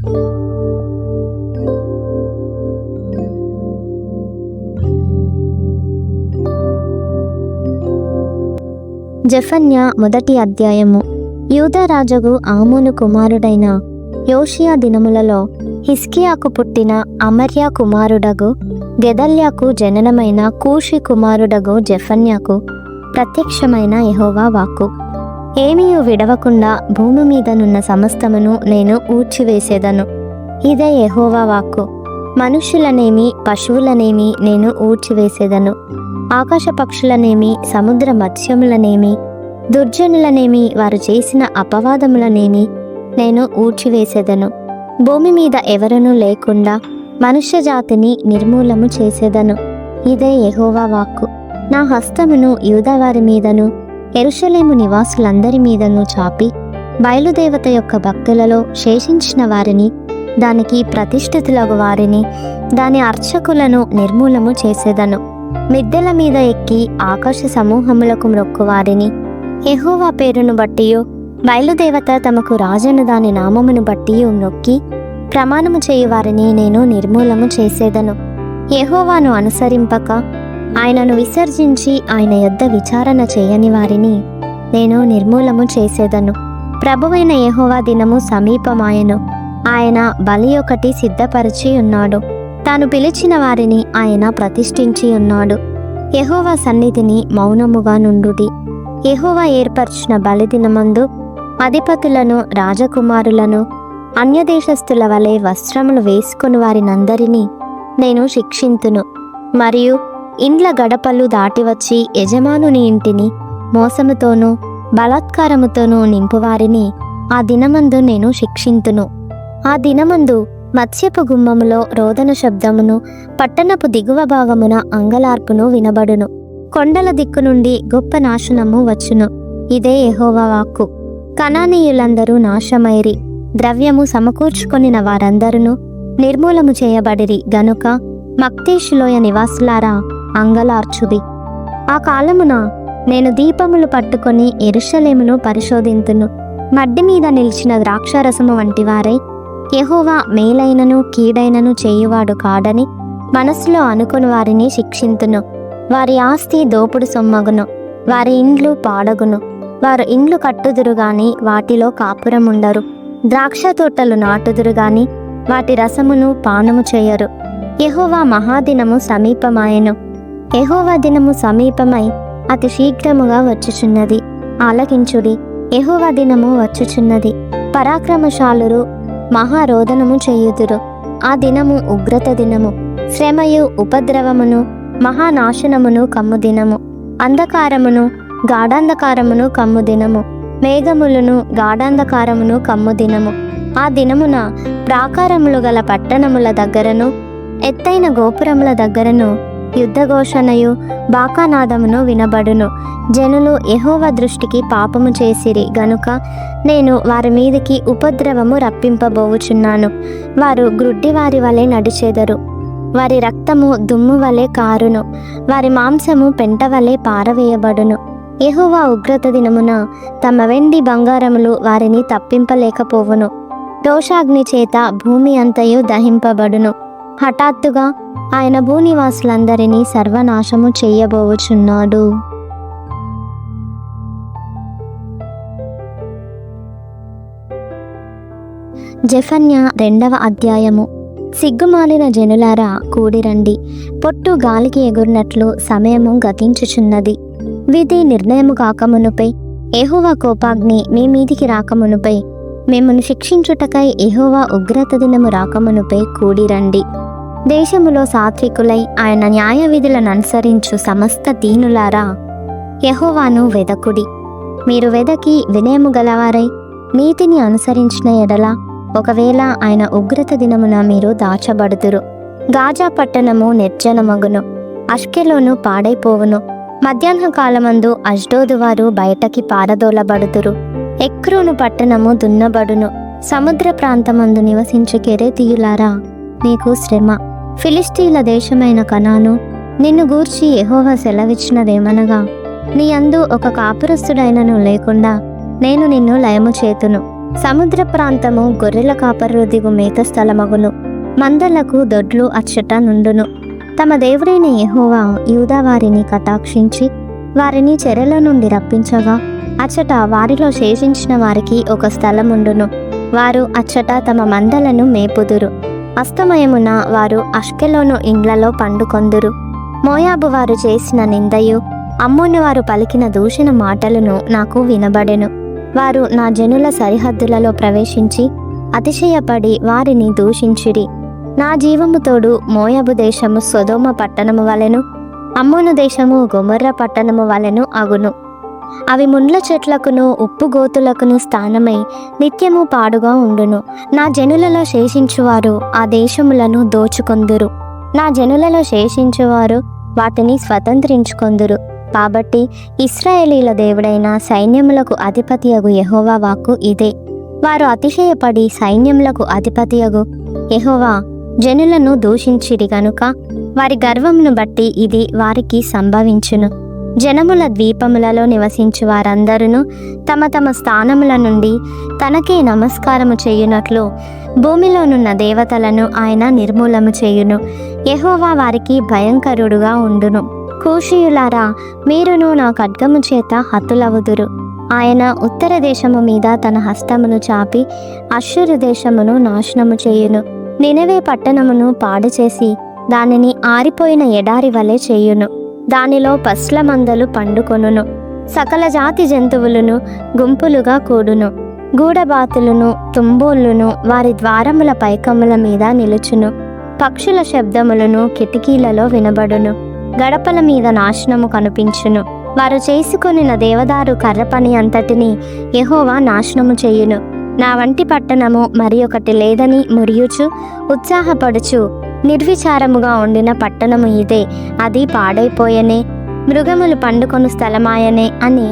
జెఫన్యా మొదటి అధ్యాయము. యూదారాజుగు ఆమోను కుమారుడైన యోషియా దినములలో హిజ్కియాకు పుట్టిన అమర్యా కుమారుడగు గెదల్యాకు జననమైన కూషి కుమారుడగు జెఫన్యాకు ప్రత్యక్షమైన యెహోవా వాక్కు. ఏమీయు విడవకుండా భూమి మీదనున్న సమస్తమును నేను ఊడ్చివేసేదను. ఇదే యెహోవా వాక్కు. మనుష్యులనేమి పశువులనేమి నేను ఊడ్చివేసేదను. ఆకాశ పక్షులనేమి సముద్ర మత్స్యములనేమి దుర్జనులనేమి వారు చేసిన అపవాదములనేమి నేను ఊడ్చివేసేదను. భూమి మీద ఎవరనూ లేకుండా మనుష్య జాతిని నిర్మూలము చేసేదను. ఇదే యెహోవా వాక్కు. నా హస్తమును యూదావారి మీదను యెరూషలేము నివాసులందరి మీదను చాపి బయలుదేవత యొక్క భక్తులలో శేషించిన వారిని, దానికి ప్రతిష్ఠితులగు వారిని, దాని అర్చకులను నిర్మూలము చేసేదను. మిద్దెల మీద ఎక్కి ఆకాశ సమూహములకు మ్రొక్కువారిని, యెహోవా పేరును బట్టియు బయలుదేవత తమకు రాజను దాని నామమును బట్టియు మ్రొక్కి ప్రమాణము చేయువారిని నేను నిర్మూలము చేసేదను. యెహోవాను అనుసరింపక ఆయనను విసర్జించి ఆయన యొద్ద విచారణ చేయని వారిని నేను నిర్మూలము చేసేదను. ప్రభువైన యెహోవా దినము సమీపమాయెను. ఆయన బలి ఒకటి సిద్ధపరిచి ఉన్నాడు. తాను పిలిచిన వారిని ఆయన ప్రతిష్ఠించి ఉన్నాడు. యెహోవా సన్నిధిని మౌనముగా నుండుడి. యెహోవా ఏర్పరచిన బలిదినమందు అధిపతులను, రాజకుమారులను, అన్యదేశస్థుల వలె వస్త్రములు వేసుకుని వారినందరినీ నేను శిక్షింతును. మరియు ఇండ్ల గడపలు దాటివచ్చి యజమానుని ఇంటిని మోసముతోనూ బలాత్కారముతోనూ నింపువారిని ఆ దినమందు నేను శిక్షింతును. ఆ దినమందు మత్స్యపు గుమ్మములో రోదన శబ్దమును, పట్టణపు దిగువ భాగమున అంగలార్పును వినబడును. కొండల దిక్కు నుండి గొప్ప నాశనము వచ్చును. ఇదే యెహోవా వాక్కు. కనానీయులందరూ నాశమైరి. ద్రవ్యము సమకూర్చుకొనిన వారందరూ నిర్మూలము చేయబడిరి గనుక మక్తేషులోయ నివాసులారా అంగలార్చుడి. ఆ కాలమున నేను దీపములు పట్టుకొని యెరూషలేమును పరిశోధింతును. మడ్డి మీద నిలిచిన ద్రాక్షారసము వంటి వారై యెహోవా మేలైనను కీడైనను చేయువాడు కాడని మనసులో అనుకుని వారిని శిక్షింతును. వారి ఆస్తి దోపుడు సొమ్మగును. వారి ఇండ్లు పాడగును. వారు ఇండ్లు కట్టుదురు గాని వాటిలో కాపురముండరు. ద్రాక్ష తోటలు నాటుదురు గాని వాటి రసమును పానము చేయరు. యెహోవా మహాదినము సమీపమాయెను. యెహోవా దినము సమీపమై అతి శీఘ్రముగా వచ్చుచున్నది. ఆలకించుడి. యెహోవా దినము వచ్చుచున్నది. పరాక్రమశాలురు మహారోదనము చేయుదురు. ఆ దినము ఉగ్రత దినము, శ్రమయు ఉపద్రవమును మహానాశనమును కమ్ము దినము, అంధకారమును గాఢాంధకారమును కమ్ము దినము, మేఘములను గాఢాంధకారమును కమ్ము దినము. ఆ దినమున ప్రాకారములు గల పట్టణముల దగ్గరను ఎత్తైన గోపురముల దగ్గరను యుద్ధఘోషణయు బాకానాదమును వినబడును. జనులు యెహోవా దృష్టికి పాపము చేసిరి గనుక నేను వారి మీదికి ఉపద్రవము రప్పింపబోవుచున్నాను. వారు గ్రుడ్డివారి వలె నడిచెదరు. వారి రక్తము దుమ్ము వలె కారును. వారి మాంసము పెంట వలె పారవేయబడును. యెహోవా ఉగ్రత దినమున తమ వెండి బంగారములు వారిని తప్పింపలేకపోవును. రోషాగ్ని చేత భూమి అంతయు దహింపబడును. హఠాత్తుగా ఆయన భూనివాసులందరినీ సర్వనాశము చేయబోవుచున్నాడు. జెఫన్యా రెండవ అధ్యాయము. సిగ్గుమాలిన జనులారా కూడిరండి. పొట్టు గాలికి ఎగురినట్లు సమయము గతించుచున్నది. విధి నిర్ణయము కాకమునుపై యెహోవా కోపాగ్ని మీ మీదికి రాకమునుపై మిమ్మును శిక్షించుటకై యెహోవా ఉగ్రత దినము రాకమునుపై కూడిరండి. దేశములో సాత్వికులై ఆయన న్యాయ విధులను అనుసరించు సమస్త దీనులారా యెహోవాను వెదకుడి. మీరు వెదకి వినయము గలవారై నీతిని అనుసరించిన ఎడల ఒకవేళ ఆయన ఉగ్రత దినమున మీరు దాచబడుదురు. గాజా పట్టణము నిర్జనమగును. అష్కెలోను పాడైపోవును. మధ్యాహ్న కాలమందు అష్డోదు వారు బయటకి పారదోలబడుదురు. ఎక్రోను పట్టణము దున్నబడును. సముద్ర ప్రాంతమందు నివసించు కెరేతీయులారా నీకు శ్రమ. ఫిలిష్తీయుల దేశమైన కనాను నిన్ను గూర్చి యెహోవా సెలవిచ్చినదేమనగా, నీ యందు ఒక కాపురస్తుడైనను లేకుండా నేను నిన్ను లయము చేతును. సముద్ర ప్రాంతము గొర్రెల కాపరులు దిగు మేత స్థలమగును. మందలకు దొడ్లు అచ్చట నుండును. తమ దేవుడైన యెహోవా యూదా వారిని కటాక్షించి వారిని చెరల నుండి రప్పించగా అచ్చట వారిలో శేషించిన వారికి ఒక స్థలముండును. వారు అచ్చట తమ మందలను మేపుదురు. అస్తమయమున వారు అష్కెలోను ఇండ్లలో పండుకొందురు. మోయాబు వారు చేసిన నిందయు అమ్మోను వారు పలికిన దూషణ మాటలను నాకు వినబడెను. వారు నా జనుల సరిహద్దులలో ప్రవేశించి అతిశయపడి వారిని దూషించిరి. నా జీవము తోడు మోయాబు దేశము సొదొమ పట్టణము వలెను, అమ్మోను దేశము గొమొర్రా పట్టణము వలెను అగును. అవి ముండ్ల చెట్లకును ఉప్పు గోతులకును స్థానమై నిత్యము పాడుగా ఉండును. నా జనులలో శేషించువారు ఆ దేశములను దోచుకొందురు. నా జనులలో శేషించువారు వాటిని స్వతంత్రించుకొందురు. కాబట్టి ఇశ్రాయేలీల దేవుడైన సైన్యములకు అధిపతియగు యెహోవా వాక్కు ఇదే. వారు అతిశయపడి సైన్యములకు అధిపతియగు యెహోవా జనులను దూషించిరి గనుక వారి గర్వమును బట్టి ఇది వారికి సంభవించును. జనముల ద్వీపములలో నివసించు వారందరూ తమ తమ స్థానముల నుండి తనకే నమస్కారము చేయునట్లు భూమిలోనున్న దేవతలను ఆయన నిర్మూలము చేయును. యెహోవా వారికి భయంకరుడుగా ఉండును. కూషీయులారా, మీరును నా ఖడ్గము చేత హతులవుదురు. ఆయన ఉత్తర దేశము మీద తన హస్తమును చాపి అష్షూరు దేశమును నాశనము చేయును. నినవే పట్టణమును పాడు చేసి దానిని ఆరిపోయిన ఎడారి వలె చేయును. దానిలో పస్ల మందలు పండుకొనును. సకల జాతి జంతువులను గుంపులుగా కూడును. గూడబాతులను తుంబోళ్ళును వారి ద్వారముల పైకముల మీద నిలుచును. పక్షుల శబ్దములను కిటికీలలో వినబడును. గడపల మీద నాశనము కనిపించును. వారు చేసుకొనిన దేవదారు కర్ర పని అంతటిని యెహోవా నాశనము చేయును. నా వంటి పట్టణము మరి ఒకటి లేదని మురియుచు ఉత్సాహపడుచు నిర్విచారముగా ఉండిన పట్టణము ఇదే. అది పాడైపోయనే, మృగములు పండుకొను స్థలమాయనే అని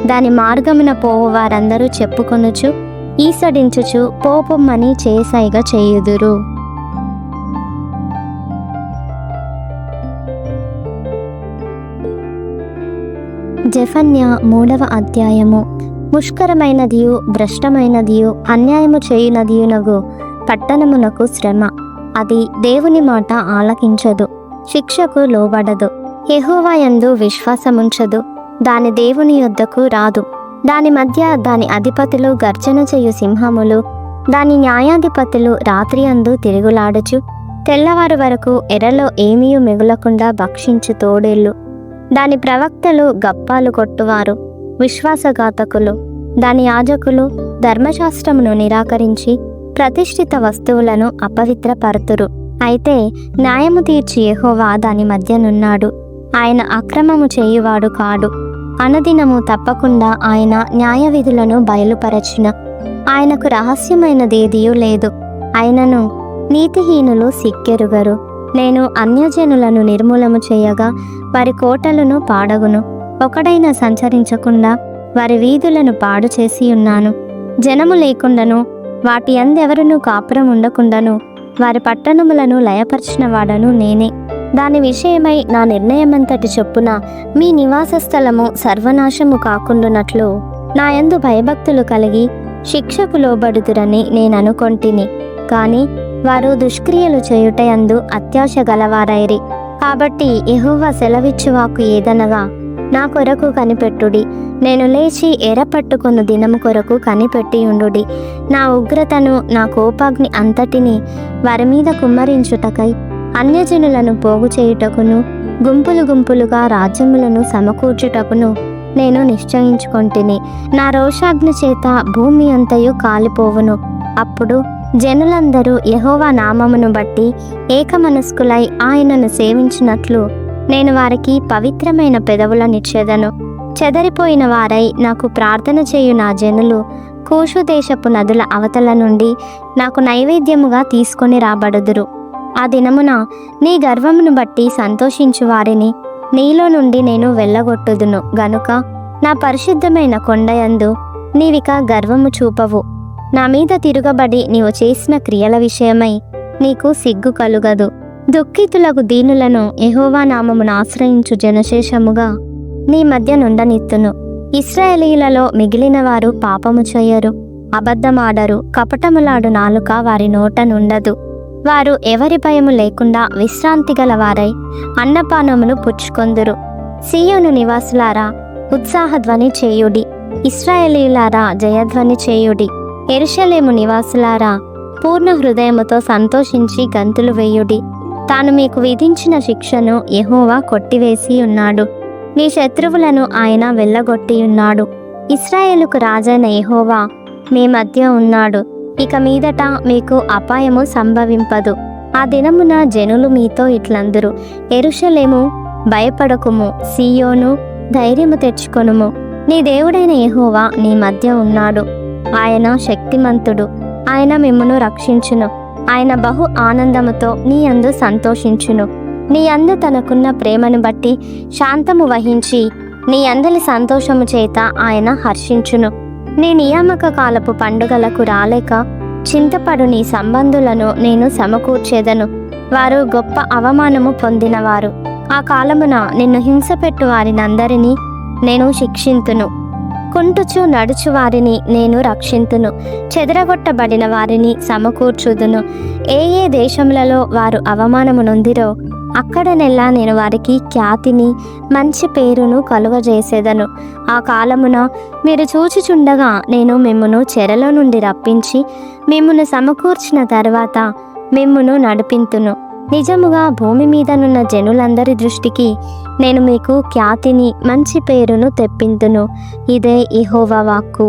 దాని మార్గమున పోవు వారందరూ చెప్పుకొనుచు ఈసడించుచు పోపొమ్మని చేసైగ చేయుదురు. జెఫన్యా 3వ అధ్యాయము. ముష్కరమైనదియు భ్రష్టమైనదియు అన్యాయము చేయునదియునగు పట్టణమునకు శ్రమ. అది దేవుని మాట ఆలకించదు, శిక్షకు లోబడదు. యెహోవా యందు విశ్వాసముంచదు, దాని దేవుని యొద్దకు రాదు. దాని మధ్య దాని అధిపతులు గర్జన చేయు సింహములు, దాని న్యాయాధిపతులు రాత్రి అందు తిరుగులాడుచు తెల్లవారు వరకు ఎర్రలో ఏమీ మిగులకుండా భక్షించు తోడేళ్ళు. దాని ప్రవక్తలు గప్పాలు కొట్టువారు, విశ్వాసఘాతకులు. దాని యాజకులు ధర్మశాస్త్రమును నిరాకరించి ప్రతిష్ఠిత వస్తువులను అపవిత్రపరుతురు. అయితే న్యాయము తీర్చి యెహోవా దాని మధ్యనున్నాడు. ఆయన అక్రమము చేయువాడు కాడు. అనుదినము తప్పకుండా ఆయన న్యాయ విధులను బయలుపరచున. ఆయనకు రహస్యమైనదేదియూ లేదు. అయినను నీతిహీనులు సిక్కెరుగరు. నేను అన్యజనులను నిర్మూలము చేయగా వారి కోటలను పాడగును. ఒకడైనా సంచరించకుండా వారి వీధులను పాడు చేసి ఉన్నాను. జనము లేకుండాను వాటి అందెవరునూ కాపురం ఉండకుండాను వారి పట్టణములను లయపరిచిన వాడను నేనే. దాని విషయమై నా నిర్ణయమంతటి చొప్పున మీ నివాస స్థలము సర్వనాశము కాకుండానట్లు నా యందు భయభక్తులు కలిగి శిక్షకు లోబడుదురని నేననుకొంటిని. కానీ వారు దుష్క్రియలు చేయుటయందు అత్యాశ గలవారైరి. కాబట్టి యెహోవా సెలవిచ్చువాకు ఏదనగా, నా కొరకు కనిపెట్టుడి. నేను లేచి ఎరపట్టుకొను దినము కొరకు కనిపెట్టియుండుడి. నా ఉగ్రతను నా కోపాగ్ని అంతటిని వారి మీద కుమ్మరించుటకై అన్యజనులను పోగు చేయుటకును గుంపులు గుంపులుగా రాజ్యములను సమకూర్చుటకును నేను నిశ్చయించుకొంటిని. నా రోషాగ్ని చేత భూమి అంతయు కాలిపోవును. అప్పుడు జనులందరూ యెహోవా నామమును బట్టి ఏకమనస్కులై ఆయనను సేవించినట్లు నేను వారికి పవిత్రమైన పెదవులనిచ్చేదను. చెదరిపోయిన వారై నాకు ప్రార్థన చేయు నా జనులు కూషు దేశపు నదుల అవతల నుండి నాకు నైవేద్యముగా తీసుకొని రాబడుదురు. ఆ దినమున నీ గర్వమును బట్టి సంతోషించు వారిని నీలో నుండి నేను వెళ్ళగొట్టుదును గనుక నా పరిశుద్ధమైన కొండయందు నీవిక గర్వము చూపవు. నా మీద తిరుగబడి నీవు చేసిన క్రియల విషయమై నీకు సిగ్గు కలుగదు. దుఃఖితులకు దీనులను యెహోవా నామమును ఆశ్రయించు జనశేషముగా నీ మధ్య నుండనిత్తును. ఇశ్రాయేలీయులలో మిగిలిన వారు పాపము చేయరు. అబద్ధమాడరు, కపటములాడు నాలుక వారి నోట నుండదు. వారు ఎవరి భయము లేకుండా విశ్రాంతి గల వారై అన్నపానములు పుచ్చుకొందురు. సీయోను నివాసులారా, ఉత్సాహధ్వని చేయుడి. ఇశ్రాయేలీయులారా, జయధ్వని చేయుడి. యెరూషలేము నివాసులారా, పూర్ణ హృదయముతో సంతోషించి గంతులు వేయుడి. తాను మీకు విధించిన శిక్షను యెహోవా కొట్టివేసి ఉన్నాడు. నీ శత్రువులను ఆయన వెళ్ళగొట్టి ఉన్నాడు. ఇశ్రాయేలుకు రాజైన యెహోవా మీ మధ్య ఉన్నాడు. ఇక మీదట మీకు అపాయము సంభవింపదు. ఆ దినమున జనులు మీతో ఇట్లందురు: యెరూషలేము, భయపడకుము. సీయోను, ధైర్యము తెచ్చుకొనుము. నీ దేవుడైన యెహోవా నీ మధ్య ఉన్నాడు. ఆయన శక్తిమంతుడు. ఆయన మిమ్మును రక్షించును. ఆయన బహు ఆనందముతో నీ యందు సంతోషించును. నీ యందు తనకున్న ప్రేమను బట్టి శాంతము వహించి నీ అందలి సంతోషము చేత ఆయన హర్షించును. నీ నియామక కాలపు పండుగలకు రాలేక చింతపడు నీ సంబంధులను నేను సమకూర్చేదను. వారు గొప్ప అవమానము పొందినవారు. ఆ కాలమున నిన్ను హింసపెట్టు వారినందరినీ నేను శిక్షింతును. కుంటుచు నడుచు వారిని నేను రక్షింతును. చెదరగొట్టబడిన వారిని సమకూర్చుదును. ఏ ఏ దేశములలో వారు అవమానము నొందిరో అక్కడనెల్లా నేను వారికి ఖ్యాతిని, మంచి పేరును కలుగజేసేదను. ఆ కాలమున మీరు చూచుచుండగా నేను మిమ్మును చెరలో నుండి రప్పించి మిమ్మును సమకూర్చిన తర్వాత మిమ్మును నడిపింతును. నిజముగా భూమి మీదనున్న జనులందరి దృష్టికి నేను మీకు ఖ్యాతిని, మంచి పేరును తెప్పింతును. ఇదే యెహోవా వాక్కు.